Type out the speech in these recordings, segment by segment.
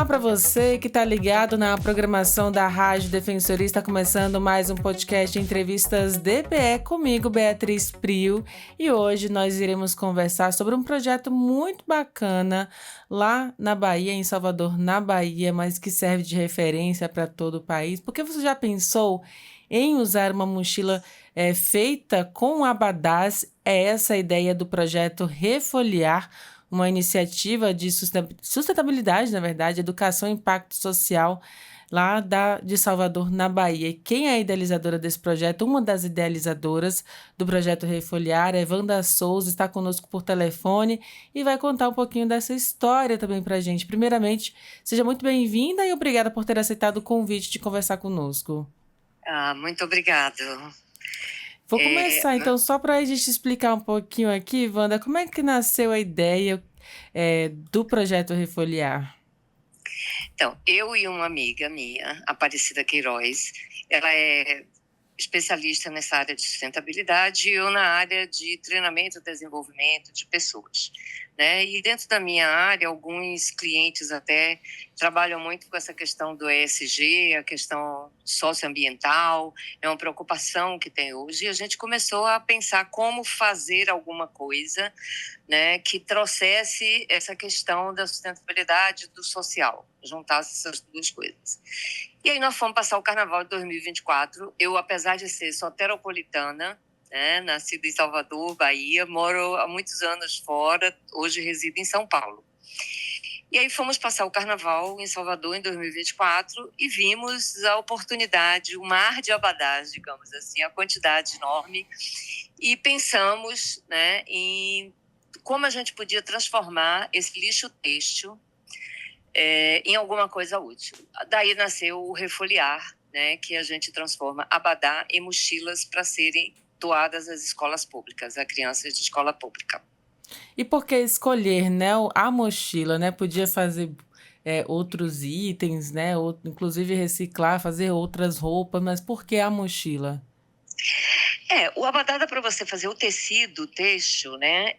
Olá para você que está ligado na programação da Rádio Defensoria. Está começando mais um podcast de entrevistas DPE comigo, Beatriz Prio. E hoje nós iremos conversar sobre um projeto muito bacana lá na Bahia, em Salvador, na Bahia, mas que serve de referência para todo o país. Porque você já pensou em usar uma mochila feita com abadás? É essa a ideia do projeto Refolhear, uma iniciativa de sustentabilidade, na verdade, educação e impacto social lá de Salvador, na Bahia. Quem é a idealizadora desse projeto? Uma das idealizadoras do projeto Refolhear é Wanda Souza, está conosco por telefone e vai contar um pouquinho dessa história também para a gente. Primeiramente, seja muito bem-vinda e obrigada por ter aceitado o convite de conversar conosco. Muito obrigado. Vou começar, então, só para a gente explicar um pouquinho aqui, Wanda, como é que nasceu a ideia do projeto Refolhear? Então, eu e uma amiga minha, Aparecida Queiroz, ela é especialista nessa área de sustentabilidade e eu na área de treinamento e desenvolvimento de pessoas, né? E dentro da minha área, alguns clientes até trabalham muito com essa questão do ESG, a questão socioambiental, é uma preocupação que tem hoje, e a gente começou a pensar como fazer alguma coisa, né, que trouxesse essa questão da sustentabilidade do social, juntasse essas duas coisas. E aí nós fomos passar o Carnaval de 2024. Eu, apesar de ser soteropolitana, né, nascida em Salvador, Bahia, moro há muitos anos fora, hoje resido em São Paulo. E aí fomos passar o Carnaval em Salvador em 2024 e vimos a oportunidade, o mar de abadás, digamos assim, a quantidade enorme, e pensamos, né, em como a gente podia transformar esse lixo têxtil em alguma coisa útil. Daí nasceu o Refolhear, né, que a gente transforma abadá em mochilas para serem doadas às escolas públicas, a crianças de escola pública. E por que escolher, né, a mochila, né? Podia fazer outros itens, né? Inclusive reciclar, fazer outras roupas, mas por que a mochila? O abadá dá para você fazer o tecido, o têxtil, né?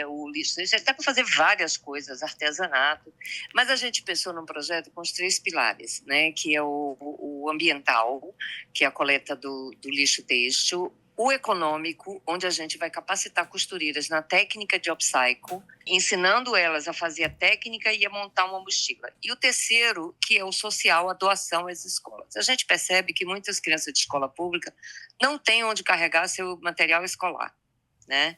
O lixo. Dá para fazer várias coisas, artesanato. Mas a gente pensou num projeto com os 3 pilares, né? Que é o ambiental, que é a coleta do lixo têxtil. O econômico, onde a gente vai capacitar costureiras na técnica de upcycle, ensinando elas a fazer a técnica e a montar uma mochila. E o terceiro, que é o social, a doação às escolas. A gente percebe que muitas crianças de escola pública não têm onde carregar seu material escolar, né?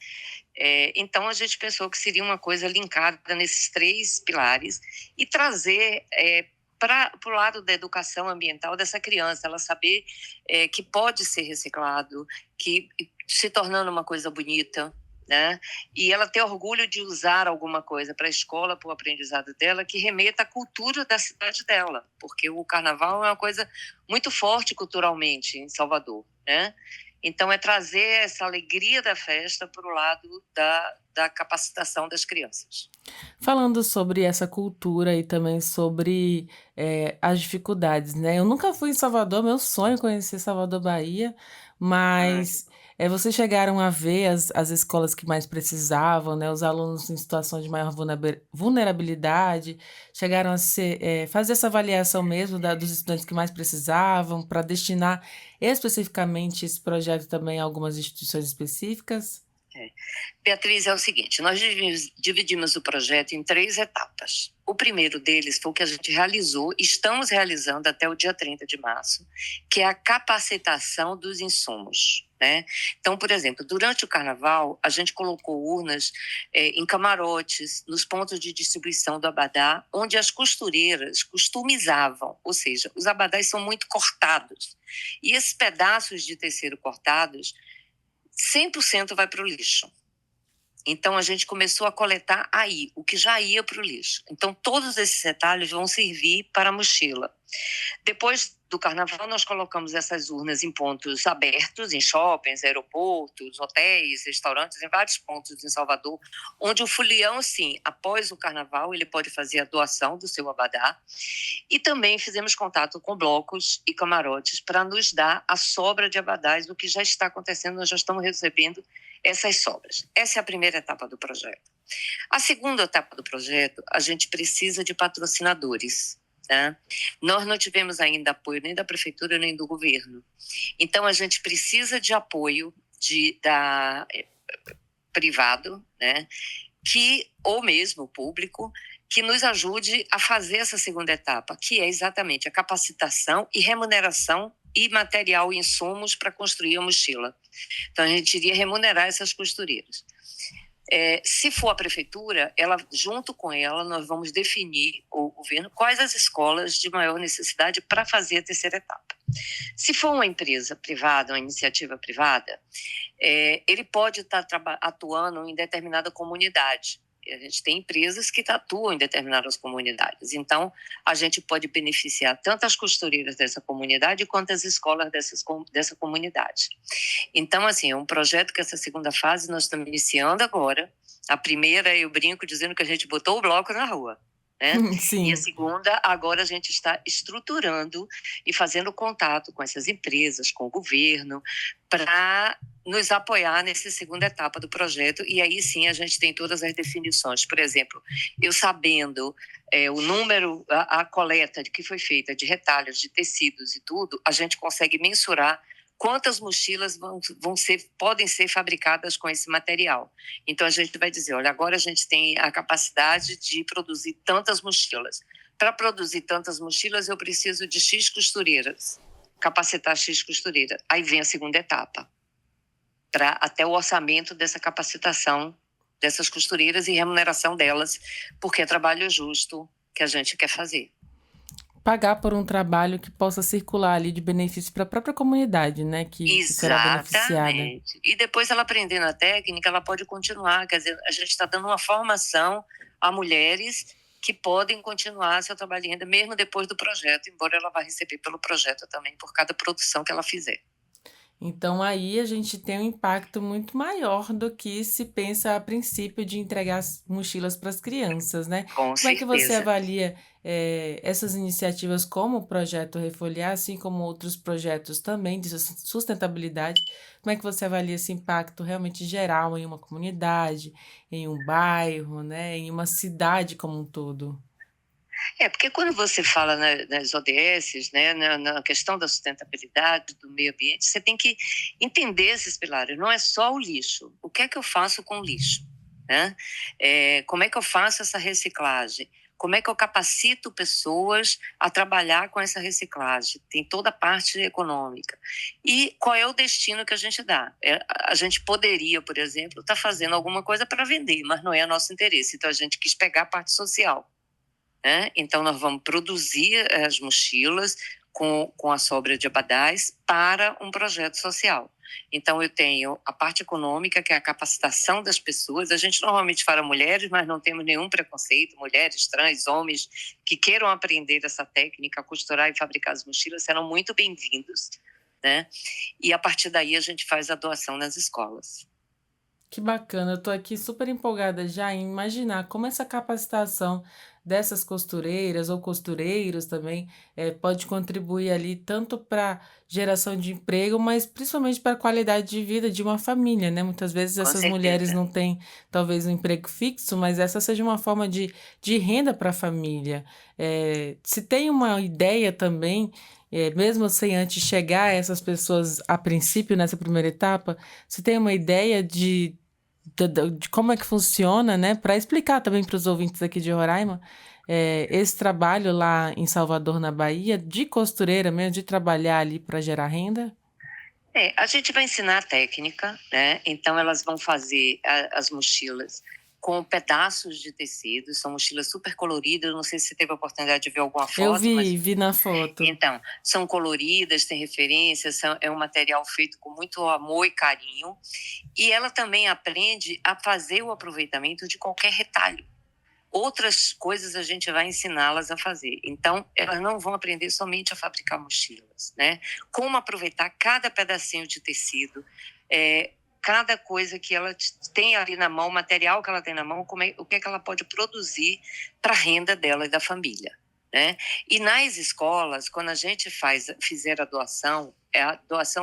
Então, a gente pensou que seria uma coisa linkada nesses 3 pilares e trazer para o lado da educação ambiental dessa criança, ela saber que pode ser reciclado, que se tornando uma coisa bonita, né? E ela ter orgulho de usar alguma coisa para a escola, para o aprendizado dela, que remeta à cultura da cidade dela, porque o carnaval é uma coisa muito forte culturalmente em Salvador, né? Então, é trazer essa alegria da festa para o lado da capacitação das crianças. Falando sobre essa cultura e também sobre as dificuldades, né? Eu nunca fui em Salvador, meu sonho é conhecer Salvador, Bahia, mas vocês chegaram a ver as escolas que mais precisavam, né? Os alunos em situação de maior vulnerabilidade, chegaram a fazer essa avaliação mesmo dos estudantes que mais precisavam, para destinar especificamente esse projeto também a algumas instituições específicas? Beatriz, é o seguinte, nós dividimos o projeto em 3 etapas. O primeiro deles foi o que a gente realizou, estamos realizando até o dia 30 de março, que é a capacitação dos insumos, né? Então, por exemplo, durante o Carnaval, a gente colocou urnas em camarotes, nos pontos de distribuição do abadá, onde as costureiras customizavam, ou seja, os abadás são muito cortados. E esses pedaços de tecido cortados, 100% vai para o lixo. Então, a gente começou a coletar aí, o que já ia para o lixo. Então, todos esses retalhos vão servir para a mochila. Depois do Carnaval, nós colocamos essas urnas em pontos abertos, em shoppings, aeroportos, hotéis, restaurantes, em vários pontos em Salvador, onde o folião, sim, após o Carnaval, ele pode fazer a doação do seu abadá. E também fizemos contato com blocos e camarotes para nos dar a sobra de abadás, o que já está acontecendo, nós já estamos recebendo essas sobras. Essa é a primeira etapa do projeto. A segunda etapa do projeto, a gente precisa de patrocinadores. Né? Nós não tivemos ainda apoio nem da prefeitura nem do governo. Então, a gente precisa de apoio privado, né? Ou mesmo público, que nos ajude a fazer essa segunda etapa, que é exatamente a capacitação e remuneração e material e insumos para construir a mochila. Então, a gente iria remunerar essas costureiras. Se for a prefeitura, junto com ela, nós vamos definir, o governo, quais as escolas de maior necessidade para fazer a terceira etapa. Se for uma empresa privada, uma iniciativa privada, ele pode estar atuando em determinada comunidade. A gente tem empresas que atuam em determinadas comunidades. Então, a gente pode beneficiar tanto as costureiras dessa comunidade quanto as escolas dessa comunidade. Então, assim, é um projeto que essa segunda fase nós estamos iniciando agora. A primeira, eu brinco dizendo que a gente botou o bloco na rua. Né? Sim. E a segunda, agora a gente está estruturando e fazendo contato com essas empresas, com o governo, para nos apoiar nessa segunda etapa do projeto, e aí sim a gente tem todas as definições. Por exemplo, eu sabendo o número, a coleta que foi feita de retalhos, de tecidos e tudo, a gente consegue mensurar quantas mochilas podem ser fabricadas com esse material. Então, a gente vai dizer, olha, agora a gente tem a capacidade de produzir tantas mochilas. Para produzir tantas mochilas, eu preciso de X costureiras, capacitar X costureira. Aí vem a segunda etapa, para até o orçamento dessa capacitação dessas costureiras e remuneração delas, porque é trabalho justo que a gente quer fazer. Pagar por um trabalho que possa circular ali de benefício para a própria comunidade, né? Que será beneficiada. Exatamente. E depois ela aprendendo a técnica, ela pode continuar. Quer dizer, a gente está dando uma formação a mulheres que podem continuar seu trabalho ainda, mesmo depois do projeto, embora ela vá receber pelo projeto também, por cada produção que ela fizer. Então, aí a gente tem um impacto muito maior do que se pensa a princípio de entregar as mochilas para as crianças, né? Com Como é que você certeza. avalia essas iniciativas como o projeto Refolhear, assim como outros projetos também de sustentabilidade? Como é que você avalia esse impacto realmente geral em uma comunidade, em um bairro, né? Em uma cidade como um todo? Porque quando você fala nas ODS, né, na questão da sustentabilidade, do meio ambiente, você tem que entender esses pilares. Não é só o lixo. O que é que eu faço com o lixo? Né? Como é que eu faço essa reciclagem? Como é que eu capacito pessoas a trabalhar com essa reciclagem? Tem toda a parte econômica. E qual é o destino que a gente dá? A gente poderia, por exemplo, estar fazendo alguma coisa para vender, mas não é nosso interesse. Então, a gente quis pegar a parte social. Né? Então, nós vamos produzir as mochilas com a sobra de abadás para um projeto social. Então, eu tenho a parte econômica, que é a capacitação das pessoas. A gente normalmente fala mulheres, mas não temos nenhum preconceito. Mulheres, trans, homens que queiram aprender essa técnica, costurar e fabricar as mochilas, serão muito bem-vindos. Né? E, a partir daí, a gente faz a doação nas escolas. Que bacana, eu estou aqui super empolgada já em imaginar como essa capacitação dessas costureiras ou costureiros também pode contribuir ali tanto para geração de emprego, mas principalmente para a qualidade de vida de uma família, né? Muitas vezes Com essas mulheres certeza. não têm talvez um emprego fixo, mas essa seja uma forma de renda para a família. Se tem uma ideia também, mesmo sem antes chegar a essas pessoas a princípio nessa primeira etapa, se tem uma ideia de como é que funciona, né? Para explicar também para os ouvintes aqui de Roraima, esse trabalho lá em Salvador, na Bahia, de costureira mesmo, de trabalhar ali para gerar renda? A gente vai ensinar a técnica, né? Então, elas vão fazer as mochilas com pedaços de tecido, são mochilas super coloridas, não sei se você teve a oportunidade de ver alguma foto. Eu vi na foto. Então, são coloridas, tem referências, é um material feito com muito amor e carinho, e ela também aprende a fazer o aproveitamento de qualquer retalho. Outras coisas a gente vai ensiná-las a fazer. Então, elas não vão aprender somente a fabricar mochilas, né? Como aproveitar cada pedacinho de tecido, cada coisa que ela tem ali na mão, o material que ela tem na mão, o que é que ela pode produzir para a renda dela e da família. né? E nas escolas, quando a gente fizer a doação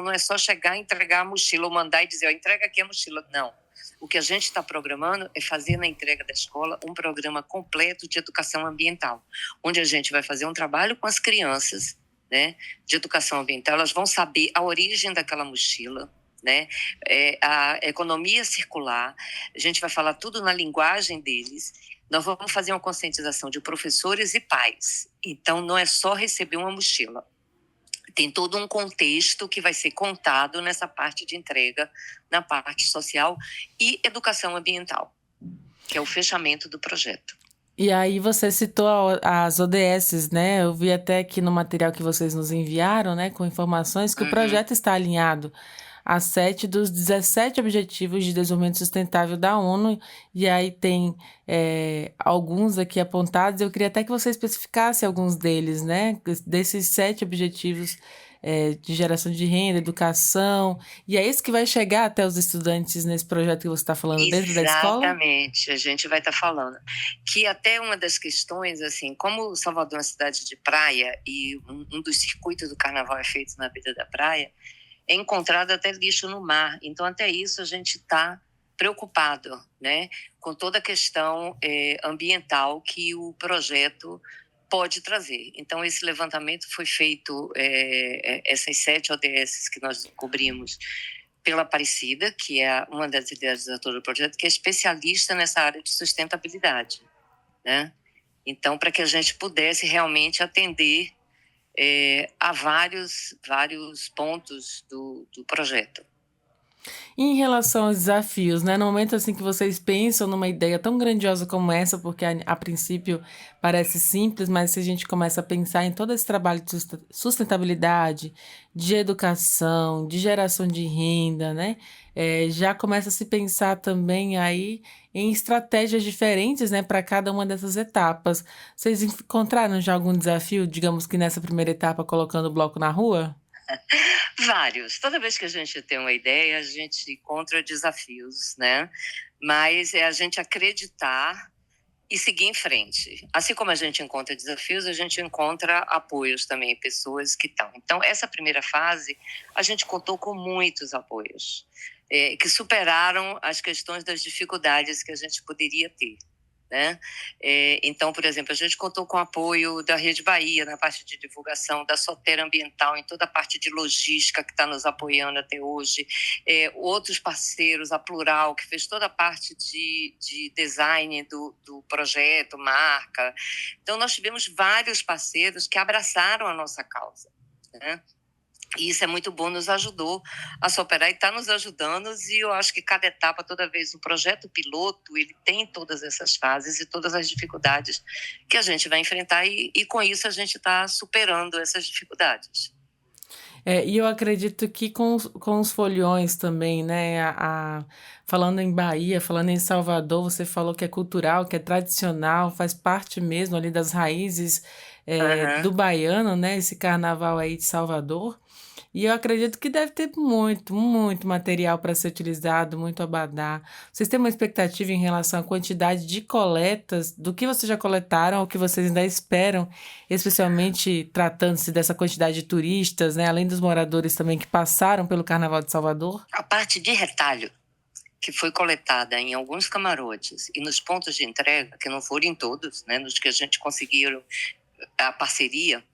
não é só chegar e entregar a mochila ou mandar e dizer, ó, entrega aqui a mochila. Não. O que a gente está programando é fazer na entrega da escola um programa completo de educação ambiental, onde a gente vai fazer um trabalho com as crianças, né, de educação ambiental. Elas vão saber a origem daquela mochila, né, a economia circular. A gente vai falar tudo na linguagem deles. Nós vamos fazer uma conscientização de professores e pais. Então, não é só receber uma mochila. Tem todo um contexto que vai ser contado nessa parte de entrega, na parte social e educação ambiental, que é o fechamento do projeto. E aí você citou as ODS, né? Eu vi até aqui no material que vocês nos enviaram, né, com informações que o projeto está alinhado a 7 dos 17 Objetivos de Desenvolvimento Sustentável da ONU, e aí tem alguns aqui apontados. Eu queria até que você especificasse alguns deles, né? Desses 7 objetivos de geração de renda, educação, e é isso que vai chegar até os estudantes nesse projeto que você está falando dentro da escola? Exatamente, a gente vai estar falando. Que até uma das questões, assim, como Salvador é uma cidade de praia e um dos circuitos do carnaval é feito na beira da praia, é encontrado até lixo no mar. Então, até isso a gente está preocupado, né, com toda a questão ambiental que o projeto pode trazer. Então, esse levantamento foi feito, essas 7 ODS que nós cobrimos, pela Aparecida, que é uma das idealizadoras do projeto, que é especialista nessa área de sustentabilidade, né? Então, para que a gente pudesse realmente atender a vários pontos do projeto. Em relação aos desafios, né? No momento assim que vocês pensam numa ideia tão grandiosa como essa, porque a princípio parece simples, mas se a gente começa a pensar em todo esse trabalho de sustentabilidade, de educação, de geração de renda, né? Já começa a se pensar também aí em estratégias diferentes, né, para cada uma dessas etapas. Vocês encontraram já algum desafio, digamos que nessa primeira etapa, colocando o bloco na rua? Vários. Toda vez que a gente tem uma ideia, a gente encontra desafios, né? Mas é a gente acreditar e seguir em frente. Assim como a gente encontra desafios, a gente encontra apoios também, pessoas que estão. Então, essa primeira fase, a gente contou com muitos apoios, que superaram as questões das dificuldades que a gente poderia ter, né? Então, por exemplo, a gente contou com o apoio da Rede Bahia na parte de divulgação, da Sotera Ambiental em toda a parte de logística que está nos apoiando até hoje, outros parceiros, a Plural, que fez toda a parte de design do projeto, marca. Então, nós tivemos vários parceiros que abraçaram a nossa causa, né? E isso é muito bom, nos ajudou a superar e está nos ajudando, e eu acho que cada etapa, toda vez, o projeto piloto, ele tem todas essas fases e todas as dificuldades que a gente vai enfrentar, e com isso a gente está superando essas dificuldades. E eu acredito que com os foliões também, né? Falando em Bahia, falando em Salvador, você falou que é cultural, que é tradicional, faz parte mesmo ali das raízes do baiano, né? Esse carnaval aí de Salvador. E eu acredito que deve ter muito, muito material para ser utilizado, muito abadá. Vocês têm uma expectativa em relação à quantidade de coletas, do que vocês já coletaram, ou que vocês ainda esperam, especialmente tratando-se dessa quantidade de turistas, né? Além dos moradores também que passaram pelo Carnaval de Salvador? A parte de retalho que foi coletada em alguns camarotes e nos pontos de entrega, que não foram em todos, né, nos que a gente conseguiu a parceria,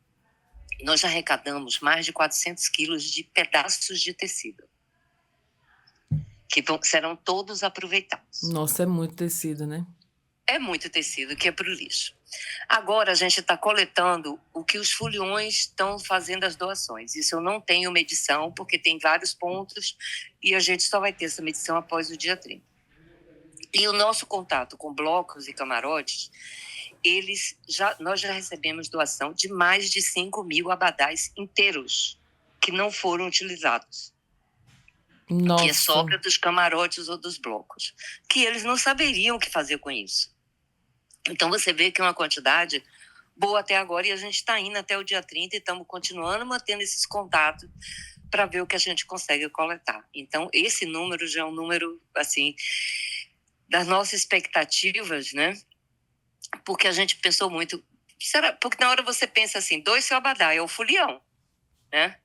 nós já arrecadamos mais de 400 quilos de pedaços de tecido, que serão todos aproveitados. Nossa, é muito tecido, né? É muito tecido que é para o lixo. Agora a gente está coletando o que os foliões estão fazendo as doações. Isso eu não tenho medição, porque tem vários pontos e a gente só vai ter essa medição após o dia 30. E o nosso contato com blocos e camarotes, nós já recebemos doação de mais de 5.000 abadás inteiros que não foram utilizados. Nossa. Que é sobra dos camarotes ou dos blocos, que eles não saberiam o que fazer com isso. Então você vê que é uma quantidade boa até agora, e a gente está indo até o dia 30 e estamos continuando mantendo esses contatos para ver o que a gente consegue coletar. Então esse número já é um número, assim, das nossas expectativas, né? Porque a gente pensou muito, Porque na hora você pensa assim, dois seu abadá, é o folião, né?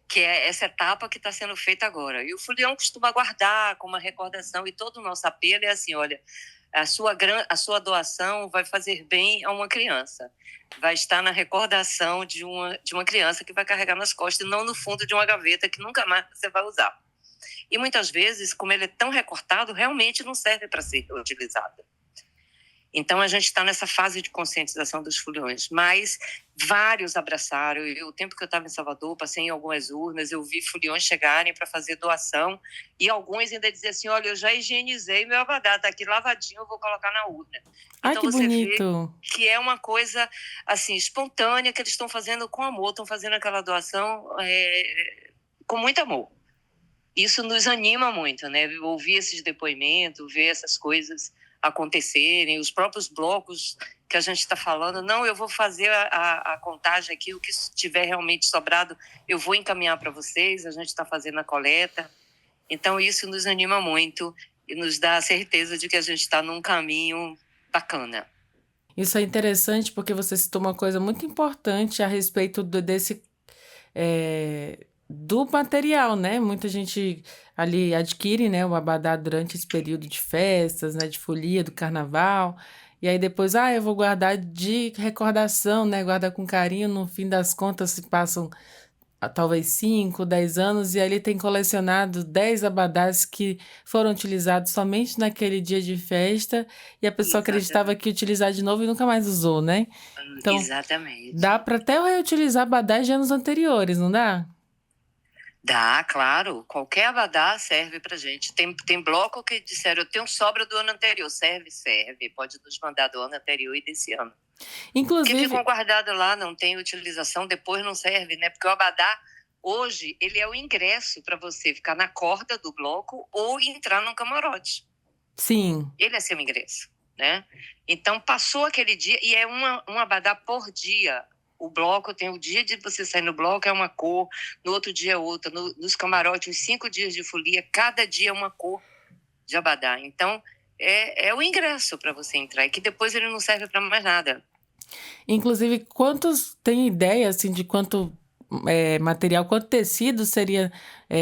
Que é essa etapa que está sendo feita agora. E o folião costuma guardar com uma recordação, e todo o nosso apelo é assim, olha, a sua doação vai fazer bem a uma criança. Vai estar na recordação de uma criança que vai carregar nas costas e não no fundo de uma gaveta que nunca mais você vai usar. E muitas vezes, como ele é tão recortado, realmente não serve para ser utilizado. Então, a gente está nessa fase de conscientização dos foliões, mas vários abraçaram. O tempo que eu estava em Salvador, passei em algumas urnas, eu vi foliões chegarem para fazer doação, e alguns ainda diziam assim, olha, eu já higienizei meu abadá, está aqui lavadinho, eu vou colocar na urna. Ai, Então, que você bonito! vê que é uma coisa assim, espontânea, que eles estão fazendo com amor, estão fazendo aquela doação com muito amor. Isso nos anima muito, né? Ouvir esses depoimentos, ver essas coisas acontecerem, os próprios blocos que a gente está falando, não, eu vou fazer a contagem aqui, o que tiver realmente sobrado, eu vou encaminhar para vocês, a gente está fazendo a coleta. Então, isso nos anima muito e nos dá a certeza de que a gente está num caminho bacana. Isso é interessante porque você citou uma coisa muito importante a respeito desse do material, né? Muita gente ali adquire, né, o abadá durante esse período de festas, né, de folia, do carnaval. E aí depois, eu vou guardar de recordação, né? Guardar com carinho. No fim das contas, se passam talvez 5, 10 anos, e aí ele tem colecionado 10 abadás que foram utilizados somente naquele dia de festa, e a pessoa acreditava que ia utilizar de novo e nunca mais usou, né? Então, exatamente. dá para até reutilizar abadás de anos anteriores, não dá? Dá, claro. Qualquer abadá serve pra gente. Tem bloco que disseram, eu tenho sobra do ano anterior. Serve, serve. Pode nos mandar do ano anterior e desse ano. Inclusive, porque ficam guardados lá, não tem utilização, depois não serve, né? Porque o abadá, hoje, ele é o ingresso para você ficar na corda do bloco ou entrar num camarote. Sim. Ele é seu ingresso, né? Então, passou aquele dia, e é um abadá por dia. O bloco tem o dia de você sair no bloco, é uma cor, no outro dia é outra. Nos camarotes, os 5 dias de folia, cada dia é uma cor de abadá. Então, é o ingresso para você entrar, e que depois ele não serve para mais nada. Inclusive, tem ideia assim de quanto material, quanto tecido seria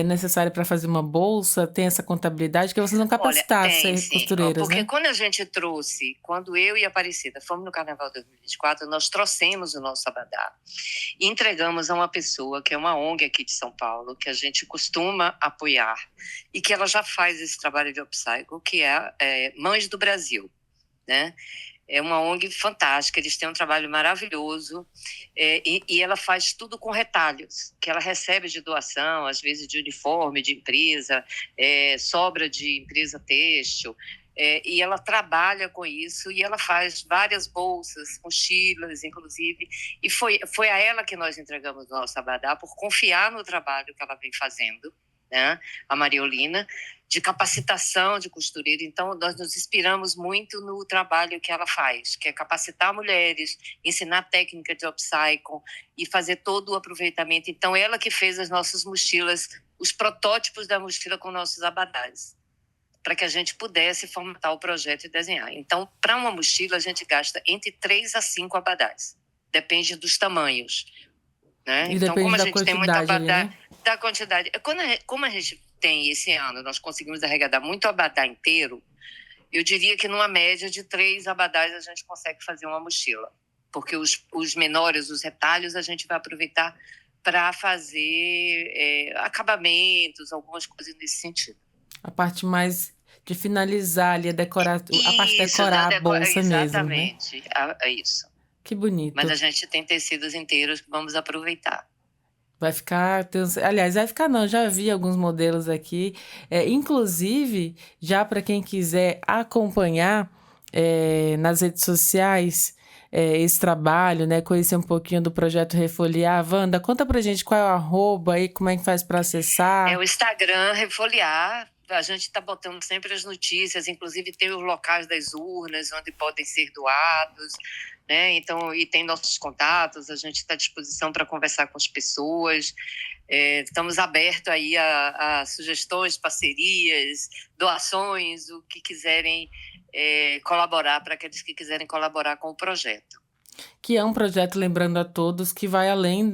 necessário para fazer uma bolsa? Tem essa contabilidade que vocês não capacitaram ser sim. costureiras, Porque né? quando eu e a Aparecida fomos no Carnaval 2024, nós trouxemos o nosso abadá e entregamos a uma pessoa que é uma ONG aqui de São Paulo, que a gente costuma apoiar e que ela já faz esse trabalho de upcycle, que é Mães do Brasil, né? É uma ONG fantástica, eles têm um trabalho maravilhoso, e ela faz tudo com retalhos, que ela recebe de doação, às vezes de uniforme de empresa, sobra de empresa têxtil, e ela trabalha com isso, e ela faz várias bolsas, mochilas, inclusive, e foi a ela que nós entregamos o nosso abadá, por confiar no trabalho que ela vem fazendo, né? A Mariolina, de capacitação de costureira. Então, nós nos inspiramos muito no trabalho que ela faz, que é capacitar mulheres, ensinar técnica de upcycle e fazer todo o aproveitamento. Então, ela que fez as nossas mochilas, os protótipos da mochila com nossos abadás, para que a gente pudesse formatar o projeto e desenhar. Então, para uma mochila, a gente gasta entre 3 a 5 abadás. Depende dos tamanhos, né? E então, depende como a da gente tem muito abadá, quantidade ali, né? da quantidade. Como a gente tem esse ano, nós conseguimos arrecadar muito abadá inteiro, eu diria que numa média de 3 abadás a gente consegue fazer uma mochila. Porque os menores, os retalhos, a gente vai aproveitar para fazer acabamentos, algumas coisas nesse sentido. A parte mais de finalizar ali, a parte de decorar a bolsa mesmo, né? Exatamente, isso. Que bonito. Mas a gente tem tecidos inteiros que vamos aproveitar. Vai ficar, aliás, vai ficar não, já vi alguns modelos aqui, inclusive, já para quem quiser acompanhar nas redes sociais esse trabalho, né, conhecer um pouquinho do projeto Refoliar. Wanda, conta pra gente qual é o arroba aí, como é que faz para acessar. É o Instagram Refoliar, a gente está botando sempre as notícias, inclusive tem os locais das urnas, onde podem ser doados, né? Então, e tem nossos contatos, a gente está à disposição para conversar com as pessoas. Estamos abertos aí a sugestões, parcerias, doações, o que quiserem colaborar, para aqueles que quiserem colaborar com o projeto. que é um projeto, lembrando a todos, que vai além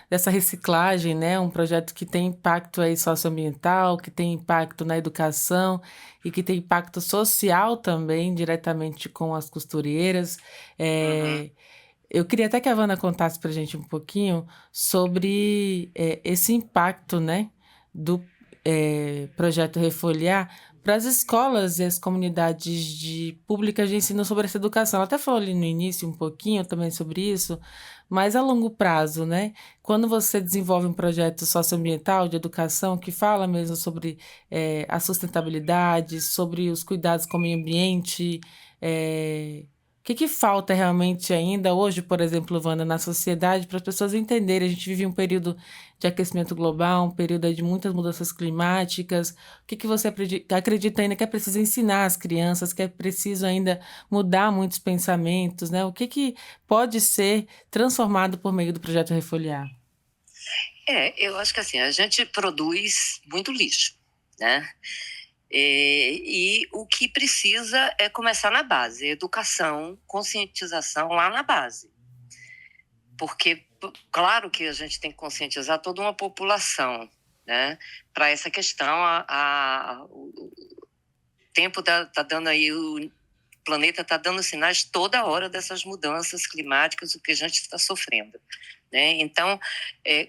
dessa reciclagem, né? Um projeto que tem impacto aí socioambiental, que tem impacto na educação e que tem impacto social também, diretamente com as costureiras. Uhum. Eu queria até que a Wanda contasse para a gente um pouquinho sobre esse impacto, né, do projeto Refolhar para as escolas e as comunidades públicas de ensino sobre essa educação. Ela até falou ali no início um pouquinho também sobre isso, mas a longo prazo, né? Quando você desenvolve um projeto socioambiental de educação que fala mesmo sobre a sustentabilidade, sobre os cuidados com o meio ambiente, o que falta realmente ainda hoje, por exemplo, Wanda, na sociedade, para as pessoas entenderem? A gente vive um período de aquecimento global, um período aí de muitas mudanças climáticas. O que você acredita ainda que é preciso ensinar às crianças, que é preciso ainda mudar muitos pensamentos, né? O que pode ser transformado por meio do projeto Refolhar? Eu acho que assim, a gente produz muito lixo, né? E o que precisa é começar na base, educação, conscientização lá na base. Porque, claro que a gente tem que conscientizar toda uma população, né? Para essa questão, o tempo tá dando aí, o planeta está dando sinais toda hora dessas mudanças climáticas, o que a gente está sofrendo, né? Então,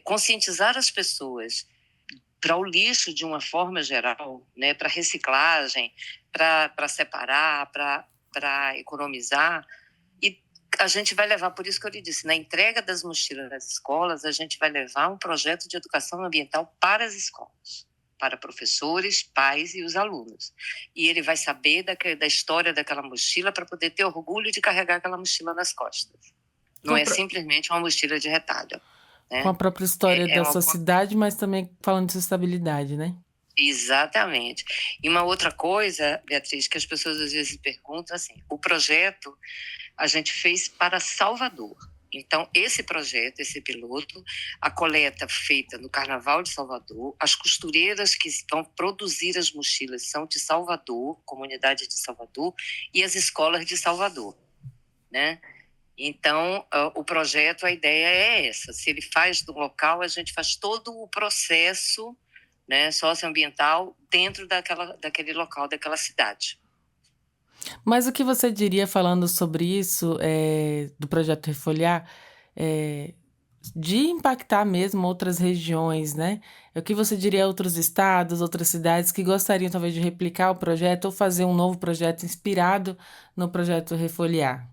conscientizar as pessoas para o lixo de uma forma geral, né? Para reciclagem, para separar, para economizar. E a gente vai levar, por isso que eu lhe disse, na entrega das mochilas nas escolas, a gente vai levar um projeto de educação ambiental para as escolas, para professores, pais e os alunos. E ele vai saber da história daquela mochila para poder ter orgulho de carregar aquela mochila nas costas. Não é simplesmente uma mochila de retalho, né? Com a própria história da uma sua cidade, mas também falando de sustentabilidade, né? Exatamente. E uma outra coisa, Beatriz, que as pessoas às vezes perguntam assim, o projeto a gente fez para Salvador. Então, esse projeto, esse piloto, a coleta feita no Carnaval de Salvador, as costureiras que vão produzir as mochilas são de Salvador, comunidade de Salvador, e as escolas de Salvador, né? Então, o projeto, a ideia é essa. Se ele faz do local, a gente faz todo o processo, né, socioambiental dentro daquele local, daquela cidade. Mas o que você diria falando sobre isso, do projeto Refolhar, de impactar mesmo outras regiões, né? O que você diria a outros estados, outras cidades que gostariam talvez de replicar o projeto ou fazer um novo projeto inspirado no projeto Refolhar?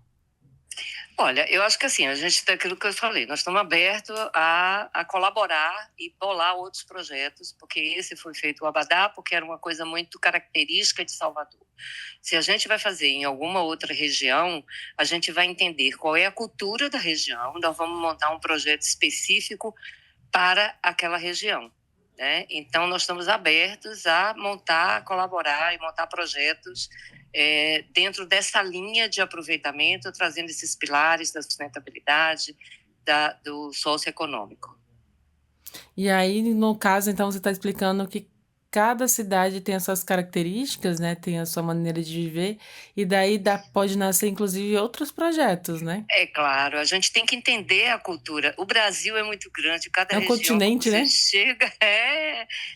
Olha, eu acho que assim, a gente tem aquilo que eu falei, nós estamos abertos a colaborar e bolar outros projetos, porque esse foi feito o Abadá, porque era uma coisa muito característica de Salvador. Se a gente vai fazer em alguma outra região, a gente vai entender qual é a cultura da região, nós vamos montar um projeto específico para aquela região, né? Então, nós estamos abertos a montar, colaborar e montar projetos dentro dessa linha de aproveitamento, trazendo esses pilares da sustentabilidade, do socioeconômico. E aí, no caso, então, você está explicando que cada cidade tem as suas características, né? Tem a sua maneira de viver, e daí pode nascer, inclusive, outros projetos, né? É claro, a gente tem que entender a cultura. O Brasil é muito grande, cada É um região que continente, você né? chega,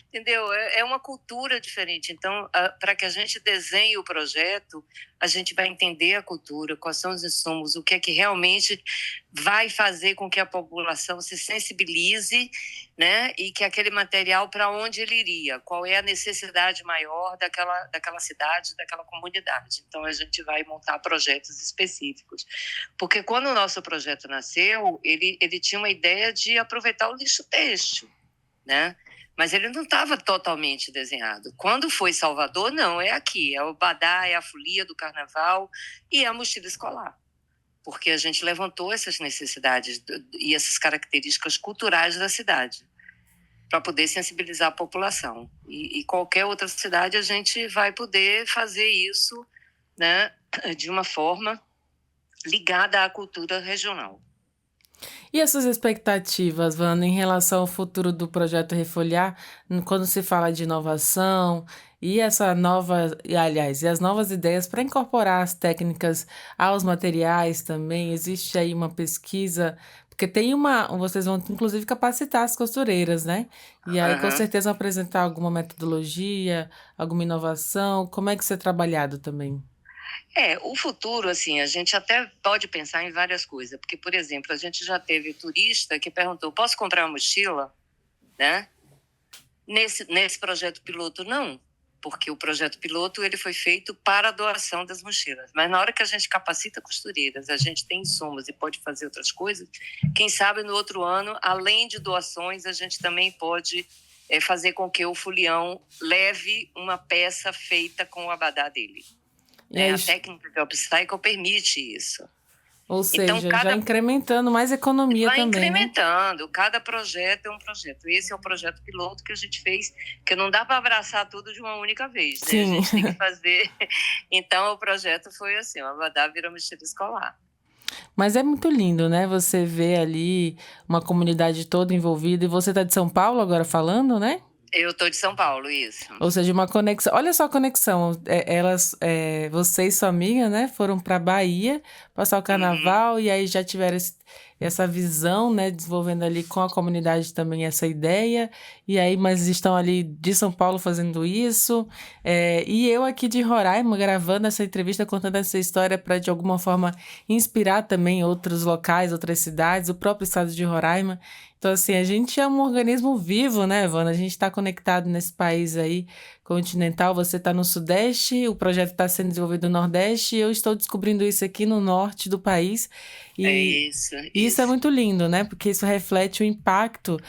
entendeu? É uma cultura diferente. Então, para que a gente desenhe o projeto, a gente vai entender a cultura, quais são os insumos, o que é que realmente vai fazer com que a população se sensibilize, né? E que aquele material, para onde ele iria, qual é a necessidade maior daquela cidade, daquela comunidade. Então, a gente vai montar projetos específicos. Porque quando o nosso projeto nasceu, ele tinha uma ideia de aproveitar o lixo têxtil, né? Mas ele não estava totalmente desenhado. Quando foi Salvador, não, é aqui, é o Badá, é a folia do carnaval e é a mochila escolar. Porque a gente levantou essas necessidades e essas características culturais da cidade para poder sensibilizar a população. E qualquer outra cidade a gente vai poder fazer isso, né, de uma forma ligada à cultura regional. E as suas expectativas, Wanda, em relação ao futuro do projeto Refolhar, quando se fala de inovação e essa nova, e aliás, e as novas ideias para incorporar as técnicas aos materiais também, existe aí uma pesquisa, porque vocês vão inclusive capacitar as costureiras, né? E aí com Aham. certeza vão apresentar alguma metodologia, alguma inovação, como é que isso é trabalhado também? O futuro, assim, a gente até pode pensar em várias coisas, porque, por exemplo, a gente já teve turista que perguntou, posso comprar uma mochila, né? Nesse projeto piloto, não, porque o projeto piloto ele foi feito para a doação das mochilas. Mas na hora que a gente capacita costureiras, a gente tem insumos e pode fazer outras coisas, quem sabe no outro ano, além de doações, a gente também pode fazer com que o folião leve uma peça feita com o abadá dele. E aí, A técnica de upcycle permite isso. ou Então, seja, já incrementando mais economia vai também, né? incrementando, cada projeto é um projeto. Esse é o projeto piloto que a gente fez, que não dá para abraçar tudo de uma única vez, né? Sim. A gente tem que fazer. Então, o projeto foi assim: o Abadá virou mochila escolar. Mas é muito lindo, né? Você vê ali uma comunidade toda envolvida. E você tá de São Paulo agora falando, né? Eu tô de São Paulo, isso. Ou seja, uma conexão. Olha só a conexão. Você e sua amiga, né, foram para Bahia passar o carnaval e aí já tiveram essa visão, né, desenvolvendo ali com a comunidade também essa ideia. E aí, mas estão ali de São Paulo fazendo isso. E eu aqui de Roraima gravando essa entrevista, contando essa história para de alguma forma inspirar também outros locais, outras cidades, o próprio estado de Roraima. Então, assim, a gente é um organismo vivo, né, Ivana? A gente está conectado nesse país aí continental. Você está no Sudeste, o projeto está sendo desenvolvido no Nordeste, e eu estou descobrindo isso aqui no Norte do país. E isso é muito lindo, né? Porque isso reflete o impacto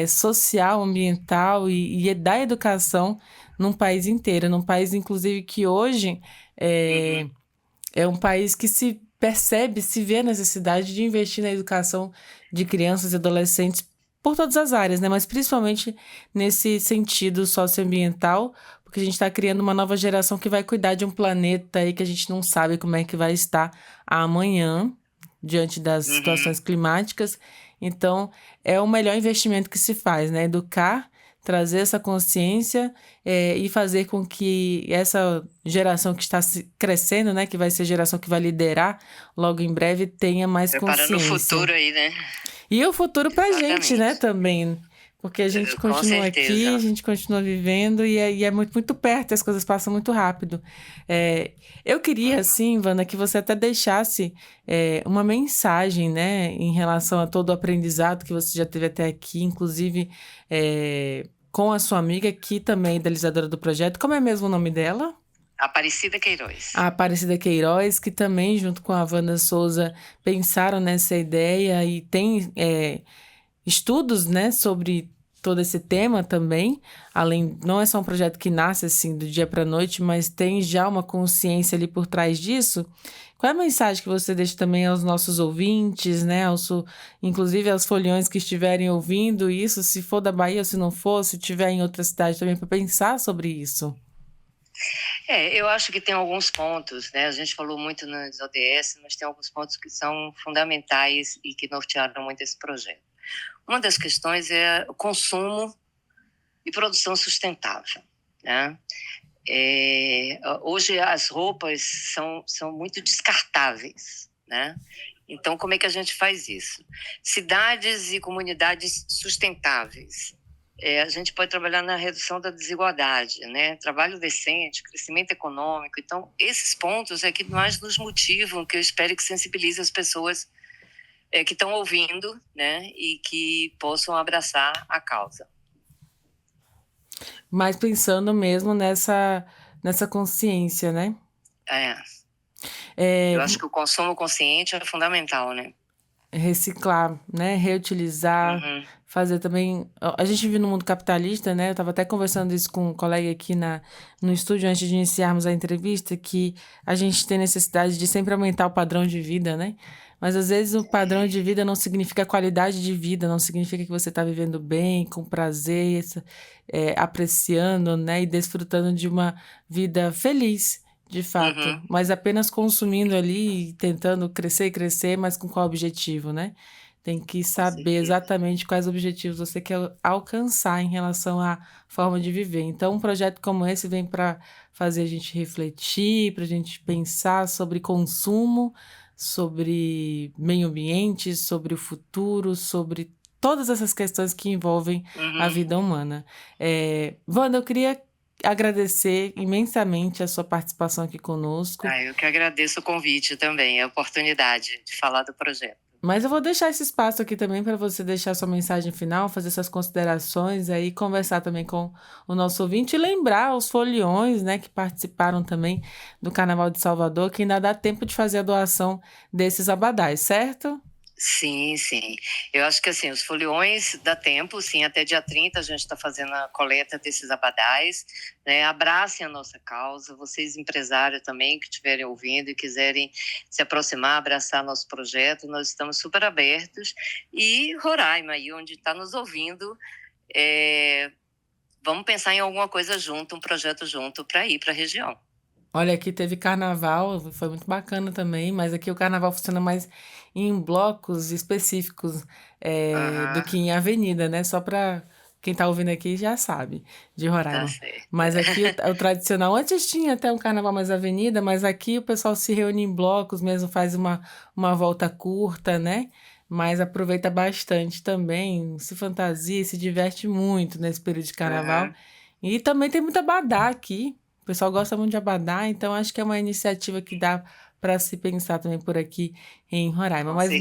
social, ambiental e da educação num país inteiro. Num país, inclusive, que hoje é um país que se percebe, se vê a necessidade de investir na educação de crianças e adolescentes por todas as áreas, né? Mas principalmente nesse sentido socioambiental, porque a gente está criando uma nova geração que vai cuidar de um planeta aí que a gente não sabe como é que vai estar amanhã, diante das situações climáticas. Então, é o melhor investimento que se faz, né? Educar, trazer essa consciência e fazer com que essa geração que está crescendo, né, que vai ser a geração que vai liderar logo em breve, tenha mais preparando consciência. o futuro aí, né? E o futuro pra gente, né, Exatamente. também. Porque a gente Com continua aqui, certeza. a gente continua vivendo e é muito, muito perto, as coisas passam muito rápido. Eu queria, assim, Wanda, que você até deixasse uma mensagem, né, em relação a todo o aprendizado que você já teve até aqui, inclusive com a sua amiga, que também é idealizadora do projeto. Como é mesmo o nome dela? Aparecida Queiroz. A Aparecida Queiroz, que também, junto com a Wanda Souza, pensaram nessa ideia e tem estudos, né, sobre todo esse tema também. Além, não é só um projeto que nasce assim do dia para a noite, mas tem já uma consciência ali por trás disso. Qual é a mensagem que você deixa também aos nossos ouvintes, né, inclusive aos foliões que estiverem ouvindo isso, se for da Bahia ou se não for, se tiver em outra cidade também, para pensar sobre isso? Eu acho que tem alguns pontos, né? A gente falou muito nos ODS, mas tem alguns pontos que são fundamentais e que nortearam muito esse projeto. Uma das questões é o consumo e produção sustentável, né? Hoje as roupas são muito descartáveis, né? Então, como é que a gente faz isso? Cidades e comunidades sustentáveis. A gente pode trabalhar na redução da desigualdade, né? Trabalho decente, crescimento econômico. Então, esses pontos é que mais nos motivam, que eu espero que sensibilize as pessoas que estão ouvindo, né? E que possam abraçar a causa. Mas pensando mesmo nessa consciência, né? Eu acho que o consumo consciente é fundamental, né? Reciclar, né? Reutilizar, fazer também. A gente vive no mundo capitalista, né? Eu estava até conversando isso com um colega aqui no estúdio antes de iniciarmos a entrevista, que a gente tem necessidade de sempre aumentar o padrão de vida, né? Mas às vezes o padrão de vida não significa qualidade de vida, não significa que você está vivendo bem, com prazer, apreciando, né? E desfrutando de uma vida feliz. De fato, mas apenas consumindo ali, tentando crescer e crescer, mas com qual objetivo, né? tem que saber exatamente quais objetivos você quer alcançar em relação à forma de viver. Então, um projeto como esse vem para fazer a gente refletir, para a gente pensar sobre consumo, sobre meio ambiente, sobre o futuro, sobre todas essas questões que envolvem a vida humana. Wanda, eu queria agradecer imensamente a sua participação aqui conosco. Eu que agradeço o convite também, a oportunidade de falar do projeto. Mas eu vou deixar esse espaço aqui também para você deixar sua mensagem final, fazer suas considerações aí, conversar também com o nosso ouvinte e lembrar os foliões, né, que participaram também do Carnaval de Salvador, que ainda dá tempo de fazer a doação desses abadás, certo? Sim, sim. Eu acho que assim, os foliões dá tempo, sim, até dia 30 a gente está fazendo a coleta desses abadás, né? Abracem a nossa causa, vocês empresários também que estiverem ouvindo e quiserem se aproximar, abraçar nosso projeto, nós estamos super abertos. E Roraima, aí onde está nos ouvindo, vamos pensar em alguma coisa junto, um projeto junto para ir para a região. Olha, aqui teve carnaval, foi muito bacana também, mas aqui o carnaval funciona mais em blocos específicos do que em avenida, né? Só para quem tá ouvindo aqui já sabe, de Roraima. Mas aqui o tradicional, antes tinha até um carnaval mais avenida, mas aqui o pessoal se reúne em blocos mesmo, faz uma volta curta, né? Mas aproveita bastante também, se fantasia, se diverte muito nesse período de carnaval. E também tem muita abadá aqui. O pessoal gosta muito de abadá, então acho que é uma iniciativa que dá para se pensar também por aqui em Roraima. Mas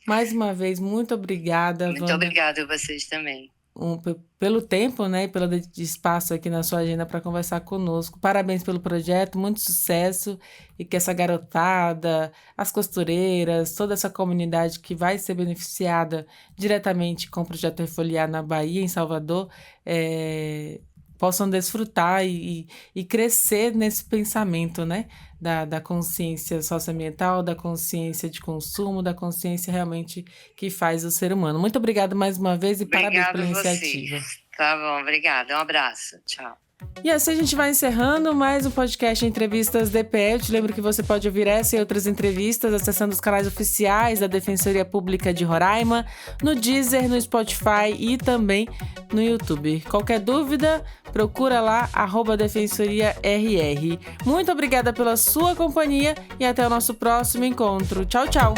mais uma vez, muito obrigada, Wanda. Muito obrigada a vocês também. Pelo tempo, né, e pelo espaço aqui na sua agenda para conversar conosco. Parabéns pelo projeto, muito sucesso e que essa garotada, as costureiras, toda essa comunidade que vai ser beneficiada diretamente com o projeto Refoliar na Bahia, em Salvador, possam desfrutar e crescer nesse pensamento, né? Da consciência socioambiental, da consciência de consumo, da consciência realmente que faz o ser humano. Muito obrigada mais uma vez e parabéns pela iniciativa. Tá bom, obrigada. Um abraço. Tchau. E assim a gente vai encerrando mais um podcast Entrevistas DPE. Eu te lembro que você pode ouvir essa e outras entrevistas acessando os canais oficiais da Defensoria Pública de Roraima, no Deezer, no Spotify e também no YouTube. Qualquer dúvida, procura lá, @DefensoriaRR. Muito obrigada pela sua companhia e até o nosso próximo encontro. Tchau, tchau!